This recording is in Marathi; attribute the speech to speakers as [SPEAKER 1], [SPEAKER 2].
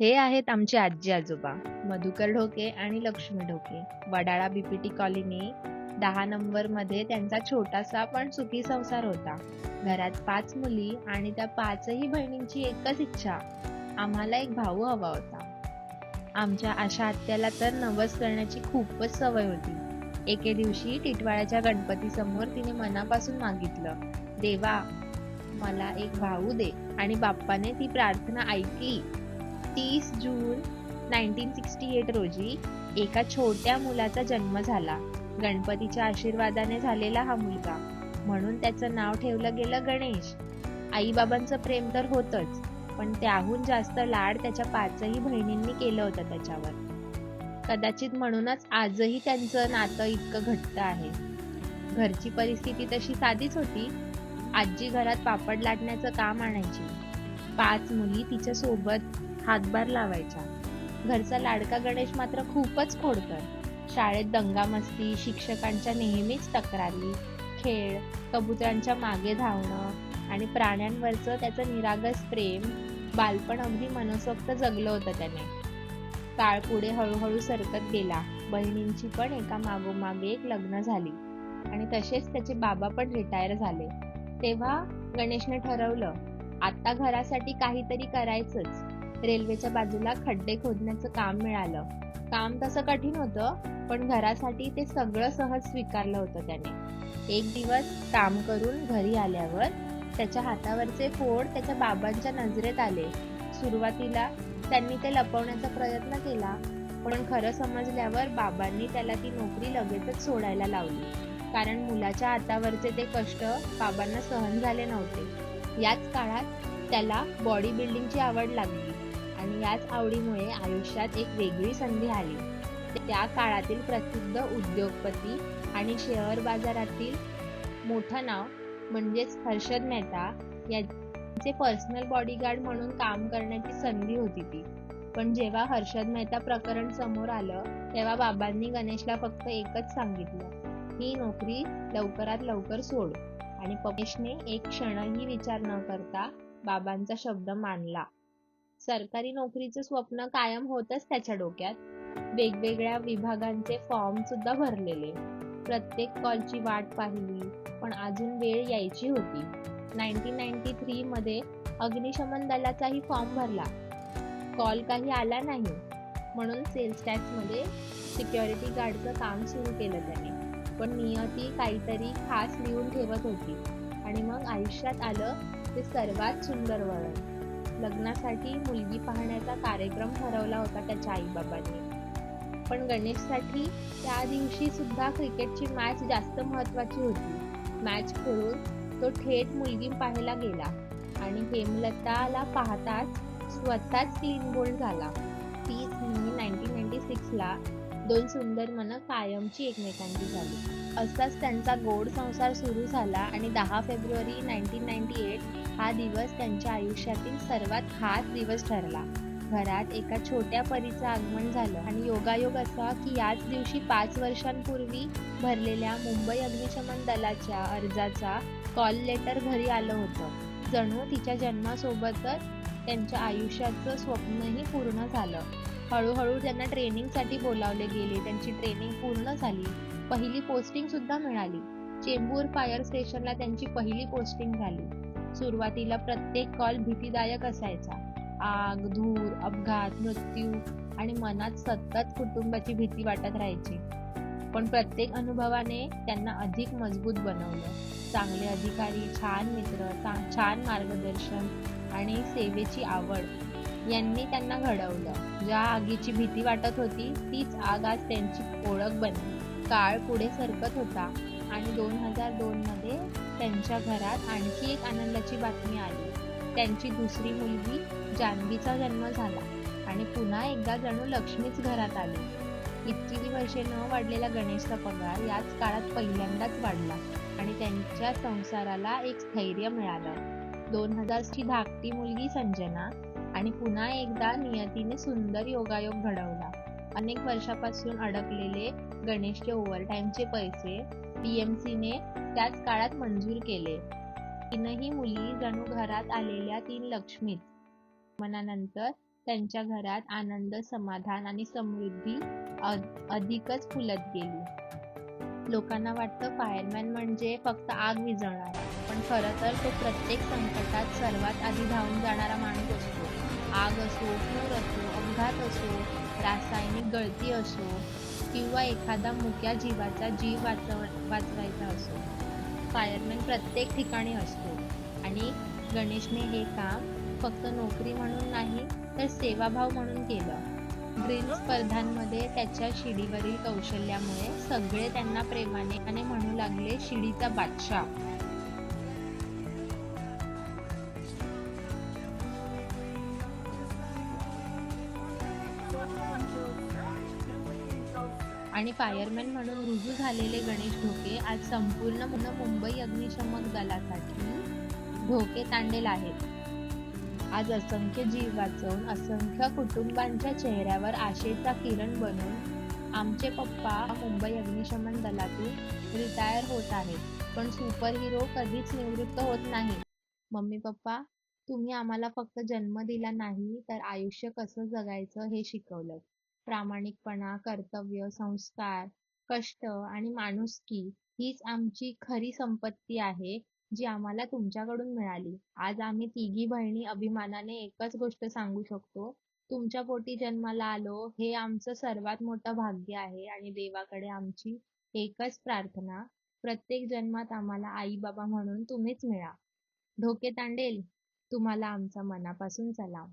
[SPEAKER 1] हे आहेत आमचे आजी आजोबा मधुकर ढोके आणि Lakshmi Dhoke. Wadala BPT colony 10 number मध्ये त्यांचा छोटासा पण सुखी संसार होता. घरात 5 मुली आणि त्या 5ही बहिणींची एकच इच्छा, आम्हाला एक भाऊ हवा होता. आमच्या आशा आत्याला तर नवस करण्याची खूपच सवय होती. एके दिवशी टिटवाळ्याच्या गणपती समोर तिने मनापासून मागितलं, देवा मला एक भाऊ दे. आणि बाप्पाने ती प्रार्थना ऐकली. 30 जून 1968 रोजी एका छोट्या मुलाचा जन्म झाला. गणपतीच्या आशीर्वादाने झालेला हा मुलगा, म्हणून त्याचं नाव ठेवलं गेलं गणेश. आईबाबांचं प्रेम तर होतच, पण त्याहून जास्त लाड त्याच्या 5ही बहिणींनी केलं होतं त्याच्यावर. कदाचित म्हणूनच आजही त्यांचं नातं इतकं घट्ट आहे. घरची परिस्थिती तशी साधीच होती. आजी घरात पापड लाटण्याचं काम आणायची. 5 मुली तिच्या सोबत हातभार लावायच्या. घरचा लाडका गणेश मात्र खूपच खोडकर. शाळेत दंगामस्ती, शिक्षकांच्या नेहमीच तक्रारी, खेळ, कबुतरांच्या मागे धावणं आणि प्राण्यांवरचं त्याचं निरागस प्रेम, बालपण अगदी मनसोक्त जगलं होतं त्याने. काळ पुढे हळूहळू सरकत गेला. बहिणींची पण एका मागोमाग एक लग्न झाली आणि तसेच त्याचे बाबा पण रिटायर झाले. तेव्हा गणेशने ठरवलं, आता घरासाठी काहीतरी करायचंच. रेल्वेच्या बाजूला खड्डे खोदण्याचं काम मिळालं. काम तसं कठीण होतं, पण घरासाठी ते सगळं सहज स्वीकारलं होतं त्याने. एक दिवस काम करून घरी आल्यावर त्याच्या हातावरचे फोड त्याच्या बाबांच्या नजरेत आले. सुरुवातीला त्यांनी ते लपवण्याचा प्रयत्न केला, पण खरं समजल्यावर बाबांनी त्याला ती नोकरी लगेचच सोडायला लावली. कारण मुलाच्या हातावरचे ते कष्ट बाबांना सहन झाले नव्हते. याच काळात त्याला बॉडी बिल्डिंगची आवड लागली आणि याच आवडीमुळे आयुष्यात एक वेगळी संधी आली. त्या काळातील प्रसिद्ध उद्योगपती आणि शेअर बाजारातील मोठं नाव म्हणजेच हर्षद मेहता यांचे पर्सनल बॉडीगार्ड म्हणून काम करण्याची संधी होती ती. पण जेव्हा हर्षद मेहता प्रकरण समोर आलं, तेव्हा बाबांनी गणेशला फक्त एकच सांगितलं, ही नोकरी लवकरात लवकर सोड. आणि पमेशने एक क्षणही विचार न करता बाबांचा शब्द मानला. सरकारी नोकरीचं स्वप्न कायम होतच त्याच्या डोक्यात. वेगवेगळ्या विभागांचे फॉर्म सुद्धा भरलेले. प्रत्येक कॉलची वाट पाहिली, पण अजून वेळ यायची होती. 1993 मध्ये अग्निशमन दलाचाही फॉर्म भरला. कॉल काही आला नाही, म्हणून सेल्स टॅक्स मध्ये सिक्युरिटी गार्डचं काम सुरू केलं त्याने. पण नियती काहीतरी खास लिहून ठेवत होती. आणि मग आयुष्यात आलं ते सर्वात सुंदर वळण. लग्नासाठी मुलगी पाहण्याचा कार्यक्रम ठरवला होता त्याच्या आईबाबांनी. पण गणेशसाठी त्या दिवशी सुद्धा क्रिकेटची मॅच जास्त महत्वाची होती. मॅच खेळून तो थेट मुलगी पाहायला गेला आणि हेमलताला पाहताच स्वतःच क्लीन बोल्ड झाला. 30 मे 1996 ला 2 सुंदर मनं कायमची एकमेकांची झाली. असाच त्यांचा गोड संसार सुरू झाला आणि 10 फेब्रुवारी 1998 हा दिवस त्यांच्या आयुष्यातील सर्वात खास दिवस ठरला. घरात एका छोट्या परीचं आगमन झालं आणि योगायोग असा की याच दिवशी 5 वर्षांपूर्वी भरलेल्या मुंबई अग्निशमन दलाच्या अर्जाचा कॉल लेटर घरी आलं होतं. जणू तिच्या जन्मासोबतच त्यांच्या आयुष्याचं स्वप्नही पूर्ण झालं. हळूहळू त्यांना ट्रेनिंगसाठी बोलावले गेले. त्यांची ट्रेनिंग पूर्ण झाली. पहिली पोस्टिंग सुद्धा मिळाली. चेंबूर फायर स्टेशनला त्यांची पहिली पोस्टिंग झाली. सुरुवातीला प्रत्येक कॉल भीतीदायक असायचा. आग, धूर, अपघात, मृत्यू आणि मनात सतत कुटुंबाची भीती वाटत राहायची. पण प्रत्येक अनुभवाने त्यांना अधिक मजबूत बनवलं. चांगले अधिकारी, छान मित्र, छान मार्गदर्शन आणि सेवेची आवड यांनी त्यांना घडवलं. ज्या आगीची भीती वाटत होती तीच आग आज त्यांची ओळख बनली. काळ पुढे सरकत होता आणि 2002 मध्ये त्यांच्या घरात आणखी एक आनंदाची बातमी आली. त्यांची दुसरी मुलगी जान्हवीचा जन्म झाला आणि पुन्हा एकदा जणू लक्ष्मीच घरात आली. इतकी वर्षे न वाढलेला गणेशचा पगार याच काळात पहिल्यांदाच वाढला आणि त्यांच्या संसाराला एक स्थैर्य मिळालं. 2000 ची धाकटी मुलगी संजना आणि पुन्हा एकदा नियतीने सुंदर योगायोग घडवला. अनेक वर्षापासून अडकलेले गणेशचे ओव्हरटाईमचे पैसे पीएमसीने त्याच काळात मंजूर केले. तीनही मुली जणू घरात आलेल्या 3 लक्ष्मीच. मनानंतर त्यांच्या घरात आनंद, समाधान आणि समृद्धी अधिकच फुलत गेली. लोकांना वाटतं फायरमॅन म्हणजे फक्त आग विझवणारा, पण खरं तर तो प्रत्येक संकटात सर्वात आधी धावून जाणारा माणूस असतो. आग असो, पूर असो, अपघात असो, रासायनिक गळती असो किंवा एखादा मुक्या जीवाचा जीव वाचवायचा असो, फायरमॅन प्रत्येक ठिकाणी असतो. आणि गणेशने हे काम फक्त नोकरी म्हणून नाही, तर सेवाभाव म्हणून केलं. ड्रिल स्पर्धांमध्ये त्याच्या शिडीवरील कौशल्यामुळे सगळे त्यांना प्रेमाने म्हणू लागले, शिडीचा बादशाह. आणि फायरमॅन म्हणून रुजू झालेले गणेश ढोके आज संपूर्ण मुंबई अग्निशमन दलासाठी ढोके तांडेल आहेत. आज असंख्य जीव वाचवून असंख्य कुटुंबांच्या चेहऱ्यावर आशेचा किरण बनून आमचे पप्पा मुंबई अग्निशमन दलातून रिटायर होत आहेत. पण सुपर हिरो कधीच निवृत्त होत नाही. मम्मी पप्पा, तुम्ही आम्हाला फक्त जन्म दिला नाही, तर आयुष्य कसं जगायचं हे शिकवलं. प्रामाणिकपणा, कर्तव्य, संस्कार, कष्ट आणि माणुसकी हीच आमची खरी संपत्ती आहे, जी आम्हाला तुमच्याकडून मिळाली. आज आम्ही तिघी बहिणी अभिमानाने एकच गोष्ट सांगू शकतो, तुमच्या पोटी जन्माला आलो हे आमचं सर्वात मोठं भाग्य आहे. आणि देवाकडे आमची एकच प्रार्थना, प्रत्येक जन्मात आम्हाला आई बाबा म्हणून तुम्हीच मिळा. ढोके तांडेल, तुम्हाला आमचा मनापासून सलाम.